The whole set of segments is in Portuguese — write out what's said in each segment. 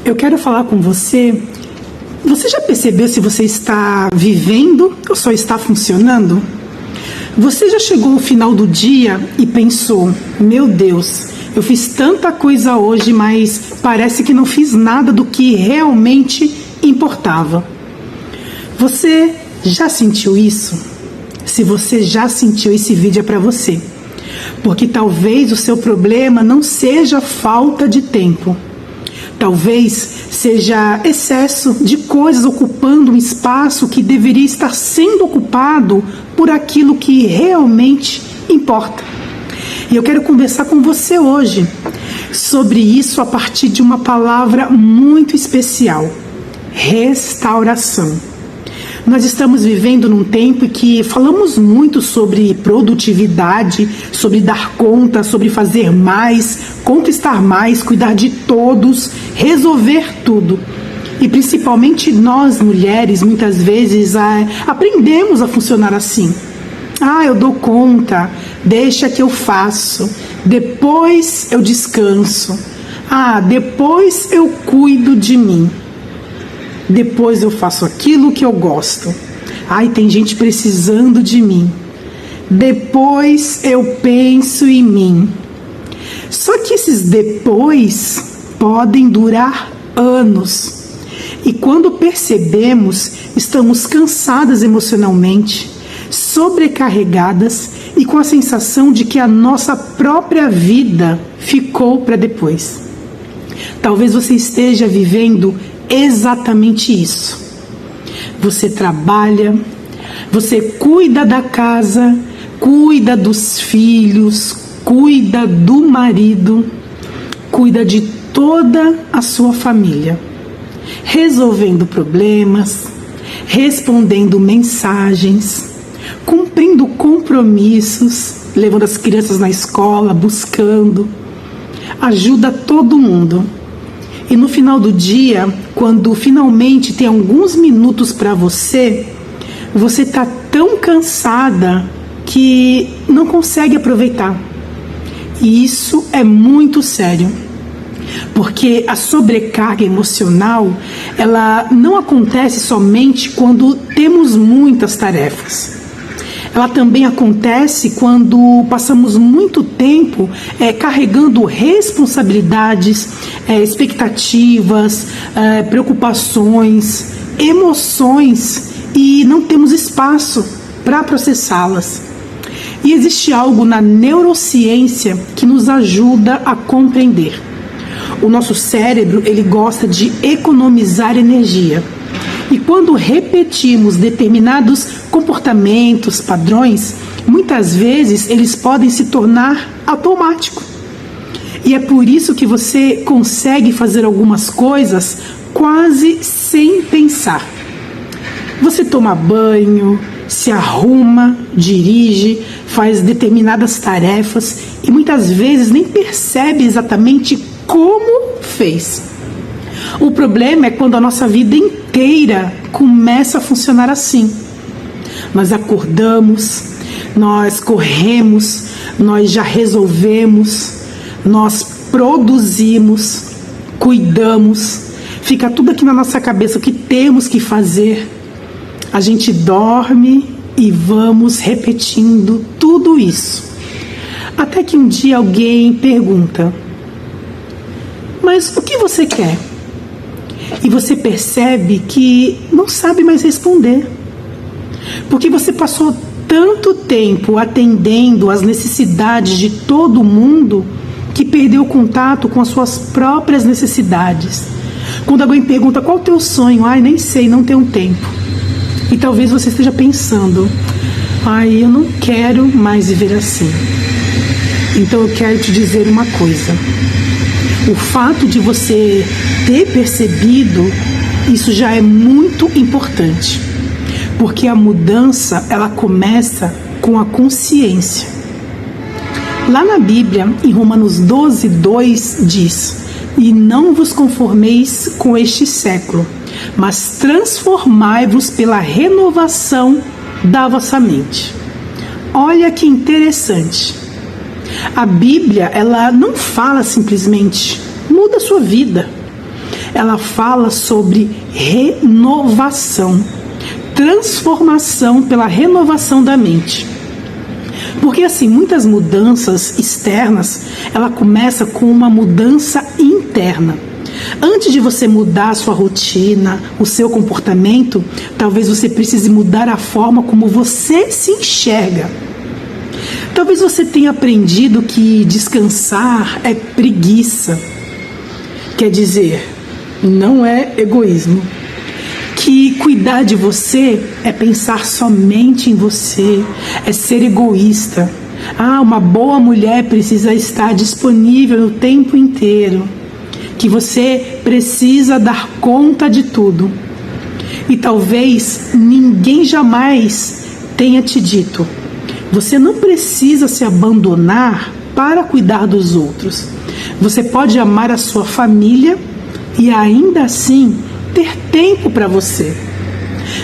Eu quero falar com você. Você já percebeu se você está vivendo ou só está funcionando? Você já chegou ao final do dia e pensou: meu Deus, eu fiz tanta coisa hoje, mas parece que não fiz nada do que realmente importava. Você já sentiu isso? Se você já sentiu, esse vídeo é para você. Porque talvez o seu problema não seja falta de tempo. Talvez seja excesso de coisas ocupando um espaço que deveria estar sendo ocupado por aquilo que realmente importa. E eu quero conversar com você hoje sobre isso a partir de uma palavra muito especial: restauração. Nós estamos vivendo num tempo em que falamos muito sobre produtividade, sobre dar conta, sobre fazer mais, conquistar mais, cuidar de todos, resolver tudo. E principalmente nós, mulheres, muitas vezes aprendemos a funcionar assim. Eu dou conta, deixa que eu faço, depois eu descanso, depois eu cuido de mim. Depois eu faço aquilo que eu gosto. Tem gente precisando de mim. Depois eu penso em mim. Só que esses depois podem durar anos. E quando percebemos, estamos cansadas emocionalmente, sobrecarregadas e com a sensação de que a nossa própria vida ficou para depois. Talvez você esteja vivendo exatamente isso. Você trabalha, você cuida da casa, cuida dos filhos, cuida do marido, cuida de toda a sua família, resolvendo problemas, respondendo mensagens, cumprindo compromissos, levando as crianças na escola, buscando, ajuda todo mundo. E no final do dia, quando finalmente tem alguns minutos para você está tão cansada que não consegue aproveitar. E isso é muito sério, porque a sobrecarga emocional, ela não acontece somente quando temos muitas tarefas. Ela também acontece quando passamos muito tempo carregando responsabilidades, expectativas, preocupações, emoções e não temos espaço para processá-las. E existe algo na neurociência que nos ajuda a compreender. O nosso cérebro, ele gosta de economizar energia. E quando repetimos determinados comportamentos, padrões, muitas vezes eles podem se tornar automáticos. E é por isso que você consegue fazer algumas coisas quase sem pensar. Você toma banho, se arruma, dirige, faz determinadas tarefas e muitas vezes nem percebe exatamente como fez. O problema é quando a nossa vida inteira começa a funcionar assim. Nós acordamos, nós corremos, nós já resolvemos, nós produzimos, cuidamos, fica tudo aqui na nossa cabeça o que temos que fazer. A gente dorme e vamos repetindo tudo isso. Até que um dia alguém pergunta: mas o que você quer? E você percebe que não sabe mais responder. Porque você passou tanto tempo atendendo às necessidades de todo mundo que perdeu o contato com as suas próprias necessidades. Quando alguém pergunta: qual é o teu sonho? Nem sei, não tenho tempo. E talvez você esteja pensando: eu não quero mais viver assim. Então eu quero te dizer uma coisa. O fato de você ter percebido, isso já é muito importante. Porque a mudança, ela começa com a consciência. Lá na Bíblia, em Romanos 12:2, diz: e não vos conformeis com este século, mas transformai-vos pela renovação da vossa mente. Olha que interessante. A Bíblia, ela não fala simplesmente: muda a sua vida. ela fala sobre renovação, transformação pela renovação da mente. Porque assim, muitas mudanças externas, ela começa com uma mudança interna. Antes de você mudar a sua rotina, o seu comportamento, talvez você precise mudar a forma como você se enxerga. Talvez você tenha aprendido que descansar é preguiça. Quer dizer, não é egoísmo. Que cuidar de você é pensar somente em você, é ser egoísta. Uma boa mulher precisa estar disponível o tempo inteiro. Que você precisa dar conta de tudo. E talvez ninguém jamais tenha te dito: você não precisa se abandonar para cuidar dos outros. Você pode amar a sua família e ainda assim ter tempo para você.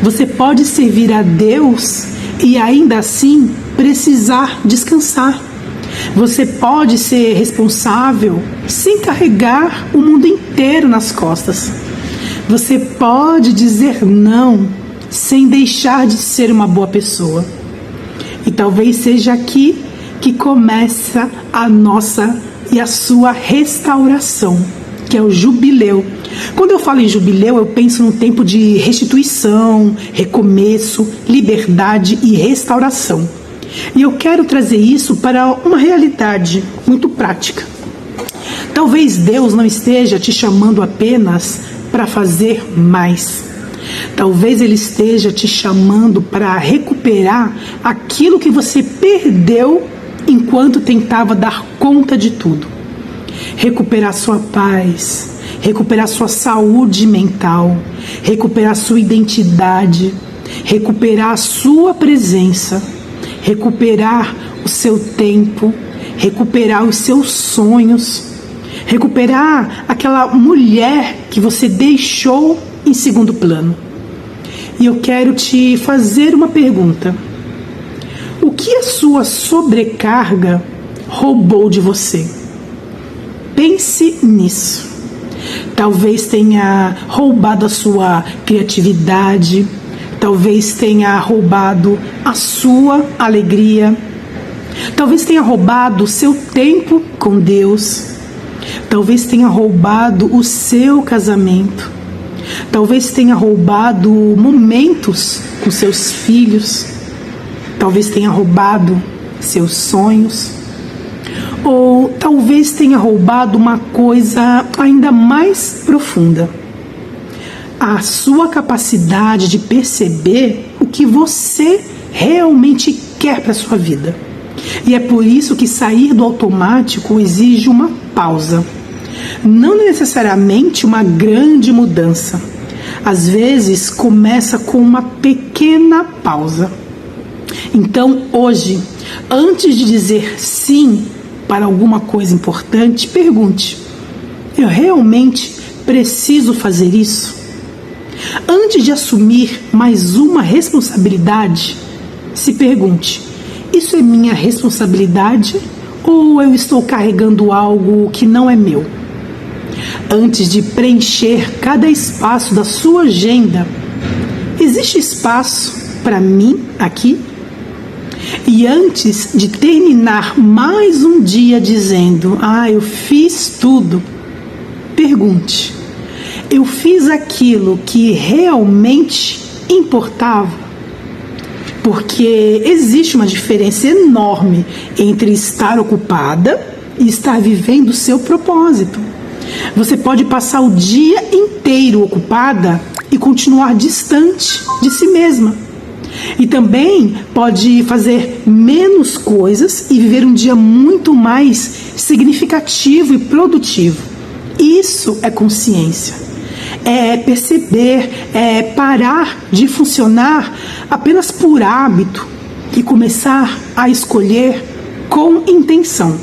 Você pode servir a Deus e ainda assim precisar descansar. Você pode ser responsável sem carregar o mundo inteiro nas costas. Você pode dizer não sem deixar de ser uma boa pessoa. E talvez seja aqui que começa a nossa e a sua restauração, que é o jubileu. Quando eu falo em jubileu, eu penso num tempo de restituição, recomeço, liberdade e restauração. E eu quero trazer isso para uma realidade muito prática. Talvez Deus não esteja te chamando apenas para fazer mais. Talvez Ele esteja te chamando para recuperar aquilo que você perdeu enquanto tentava dar conta de tudo. Recuperar sua paz, recuperar sua saúde mental, recuperar sua identidade, recuperar a sua presença, recuperar o seu tempo, recuperar os seus sonhos, recuperar aquela mulher que você deixou em segundo plano. E eu quero te fazer uma pergunta. O que a sua sobrecarga roubou de você? Pense nisso. Talvez tenha roubado a sua criatividade, talvez tenha roubado a sua alegria, talvez tenha roubado o seu tempo com Deus, talvez tenha roubado o seu casamento, talvez tenha roubado momentos com seus filhos, talvez tenha roubado seus sonhos, ou talvez tenha roubado uma coisa ainda mais profunda: a sua capacidade de perceber o que você realmente quer para a sua vida. E é por isso que sair do automático exige uma pausa. Não necessariamente uma grande mudança. Às vezes começa com uma pequena pausa. Então hoje, antes de dizer sim para alguma coisa importante, pergunte: eu realmente preciso fazer isso? Antes de assumir mais uma responsabilidade, se pergunte: isso é minha responsabilidade ou eu estou carregando algo que não é meu? Antes de preencher cada espaço da sua agenda, existe espaço para mim aqui? E antes de terminar mais um dia dizendo: eu fiz tudo, pergunte: eu fiz aquilo que realmente importava? Porque existe uma diferença enorme entre estar ocupada e estar vivendo o seu propósito. Você pode passar o dia inteiro ocupada e continuar distante de si mesma. E também pode fazer menos coisas e viver um dia muito mais significativo e produtivo. Isso é consciência. É perceber, é parar de funcionar apenas por hábito e começar a escolher com intenção.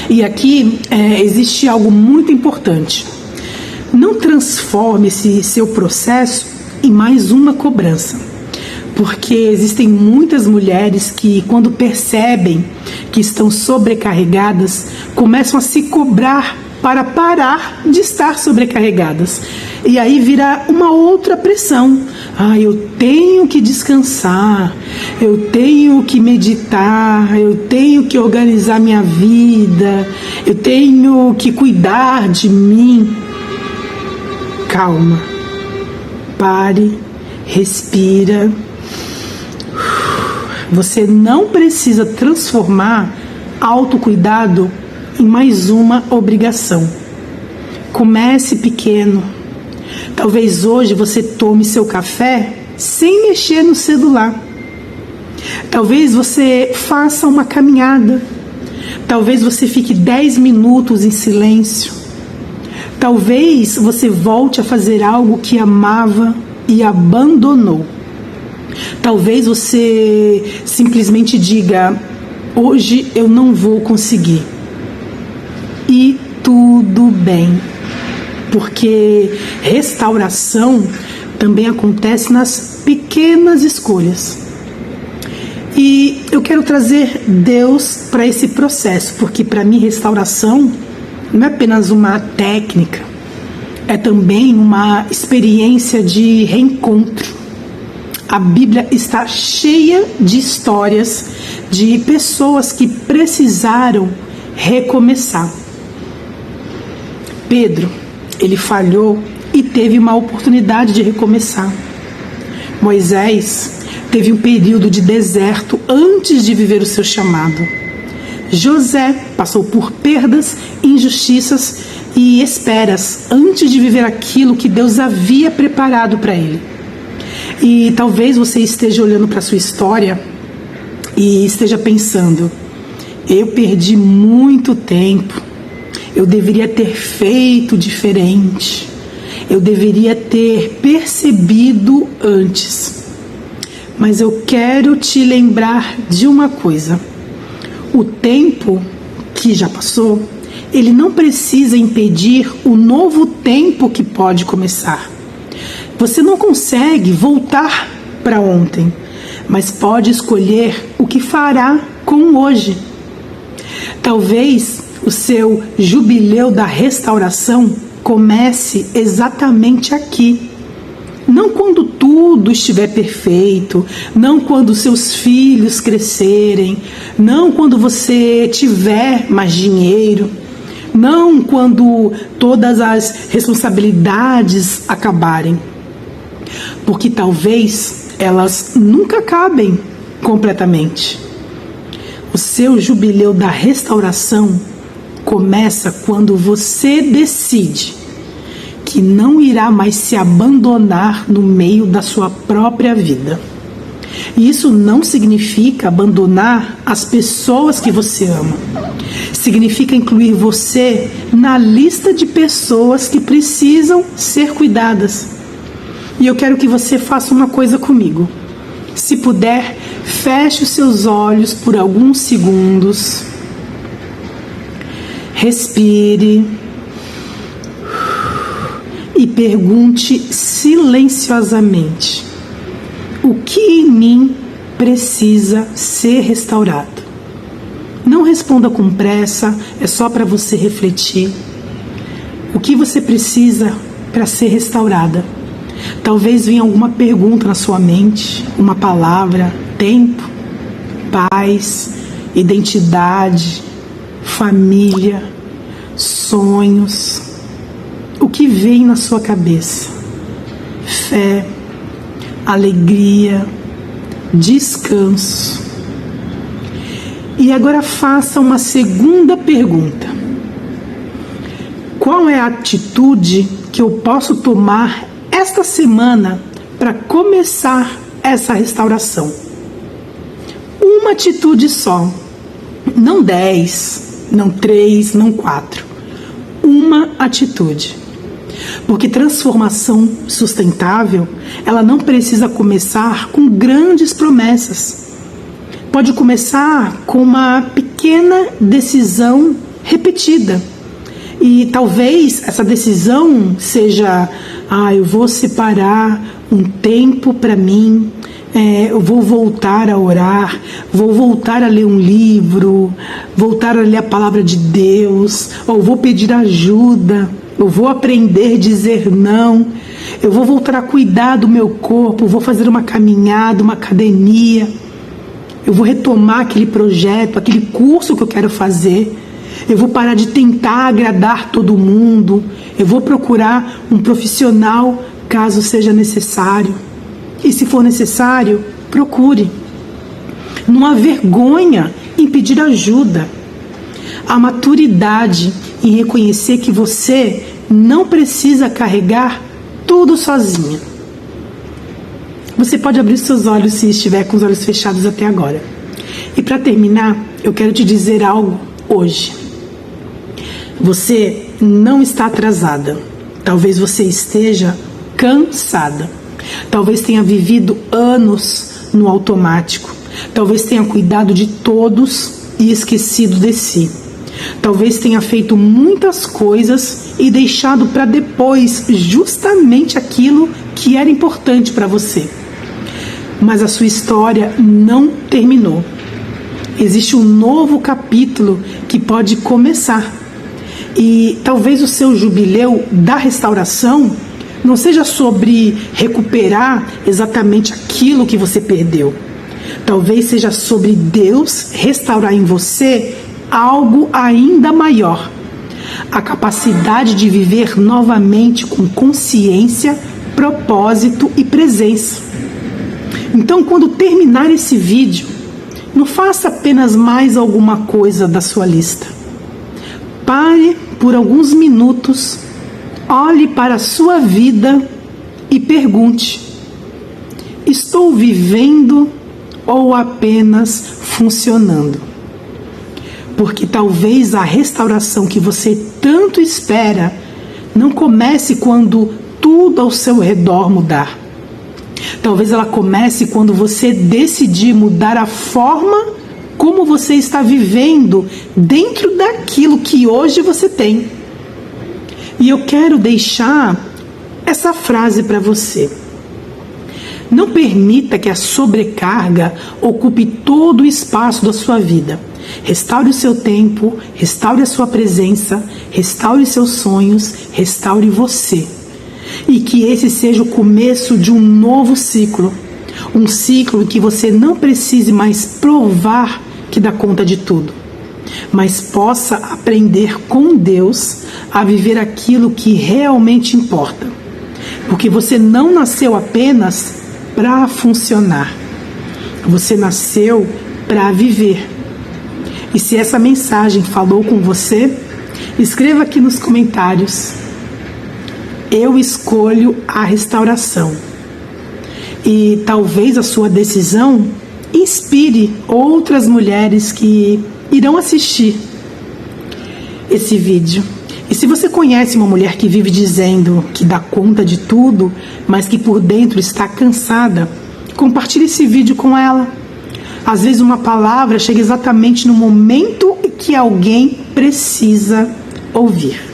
E aqui existe algo muito importante. Não transforme esse seu processo em mais uma cobrança. Porque existem muitas mulheres que, quando percebem que estão sobrecarregadas, começam a se cobrar para parar de estar sobrecarregadas. E aí vira uma outra pressão. Eu tenho que descansar, eu tenho que meditar, eu tenho que organizar minha vida, eu tenho que cuidar de mim. Calma, pare, respira. Você não precisa transformar autocuidado em mais uma obrigação. Comece pequeno. Talvez hoje você tome seu café sem mexer no celular. Talvez você faça uma caminhada. Talvez você fique 10 minutos em silêncio. Talvez você volte a fazer algo que amava e abandonou. Talvez você simplesmente diga: hoje eu não vou conseguir. E tudo bem, porque restauração também acontece nas pequenas escolhas. E eu quero trazer Deus para esse processo, porque para mim restauração não é apenas uma técnica, é também uma experiência de reencontro. A Bíblia está cheia de histórias de pessoas que precisaram recomeçar. Pedro, ele falhou e teve uma oportunidade de recomeçar. Moisés teve um período de deserto antes de viver o seu chamado. José passou por perdas, injustiças e esperas antes de viver aquilo que Deus havia preparado para ele. E talvez você esteja olhando para a sua história e esteja pensando: eu perdi muito tempo, eu deveria ter feito diferente, eu deveria ter percebido antes. Mas eu quero te lembrar de uma coisa: o tempo que já passou, ele não precisa impedir o novo tempo que pode começar. Você não consegue voltar para ontem, mas pode escolher o que fará com hoje. Talvez o seu jubileu da restauração comece exatamente aqui. Não quando tudo estiver perfeito, não quando seus filhos crescerem, não quando você tiver mais dinheiro, não quando todas as responsabilidades acabarem. Porque talvez elas nunca acabem completamente. O seu jubileu da restauração começa quando você decide que não irá mais se abandonar no meio da sua própria vida. E isso não significa abandonar as pessoas que você ama. Significa incluir você na lista de pessoas que precisam ser cuidadas. E eu quero que você faça uma coisa comigo. Se puder, feche os seus olhos por alguns segundos. Respire. E pergunte silenciosamente: o que em mim precisa ser restaurado? Não responda com pressa, é só para você refletir. O que você precisa para ser restaurada? Talvez venha alguma pergunta na sua mente, uma palavra: tempo, paz, identidade, família, sonhos. O que vem na sua cabeça? Fé, alegria, descanso. E agora faça uma segunda pergunta: qual é a atitude que eu posso tomar esta semana para começar essa restauração? Uma atitude só, não 10, não 3, não 4. Uma atitude. Porque transformação sustentável, ela não precisa começar com grandes promessas. Pode começar com uma pequena decisão repetida. E talvez essa decisão seja: eu vou separar um tempo para mim, eu vou voltar a orar, vou voltar a ler um livro, voltar a ler a palavra de Deus, ou vou pedir ajuda, eu vou aprender a dizer não, eu vou voltar a cuidar do meu corpo, vou fazer uma caminhada, uma academia, eu vou retomar aquele projeto, aquele curso que eu quero fazer, eu vou parar de tentar agradar todo mundo, eu vou procurar um profissional caso seja necessário. E se for necessário, procure. Não há vergonha em pedir ajuda. Há maturidade em reconhecer que você não precisa carregar tudo sozinha. Você pode abrir seus olhos se estiver com os olhos fechados até agora. E para terminar, eu quero te dizer algo hoje. Você não está atrasada. Talvez você esteja cansada. Talvez tenha vivido anos no automático. Talvez tenha cuidado de todos e esquecido de si. Talvez tenha feito muitas coisas e deixado para depois justamente aquilo que era importante para você. Mas a sua história não terminou. Existe um novo capítulo que pode começar. E talvez o seu jubileu da restauração não seja sobre recuperar exatamente aquilo que você perdeu. Talvez seja sobre Deus restaurar em você algo ainda maior. A capacidade de viver novamente com consciência, propósito e presença. Então, quando terminar esse vídeo, não faça apenas mais alguma coisa da sua lista. Pare por alguns minutos, olhe para a sua vida e pergunte: estou vivendo ou apenas funcionando? Porque talvez a restauração que você tanto espera não comece quando tudo ao seu redor mudar. Talvez ela comece quando você decidir mudar a forma como você está vivendo dentro daquilo que hoje você tem. E eu quero deixar essa frase para você. Não permita que a sobrecarga ocupe todo o espaço da sua vida. Restaure o seu tempo, restaure a sua presença, restaure seus sonhos, restaure você. E que esse seja o começo de um novo ciclo. Um ciclo em que você não precise mais provar que dá conta de tudo, mas possa aprender com Deus a viver aquilo que realmente importa. Porque você não nasceu apenas para funcionar. Você nasceu para viver. E se essa mensagem falou com você, escreva aqui nos comentários: eu escolho a restauração. E talvez a sua decisão inspire outras mulheres que irão assistir esse vídeo. E se você conhece uma mulher que vive dizendo que dá conta de tudo, mas que por dentro está cansada, compartilhe esse vídeo com ela. Às vezes uma palavra chega exatamente no momento que alguém precisa ouvir.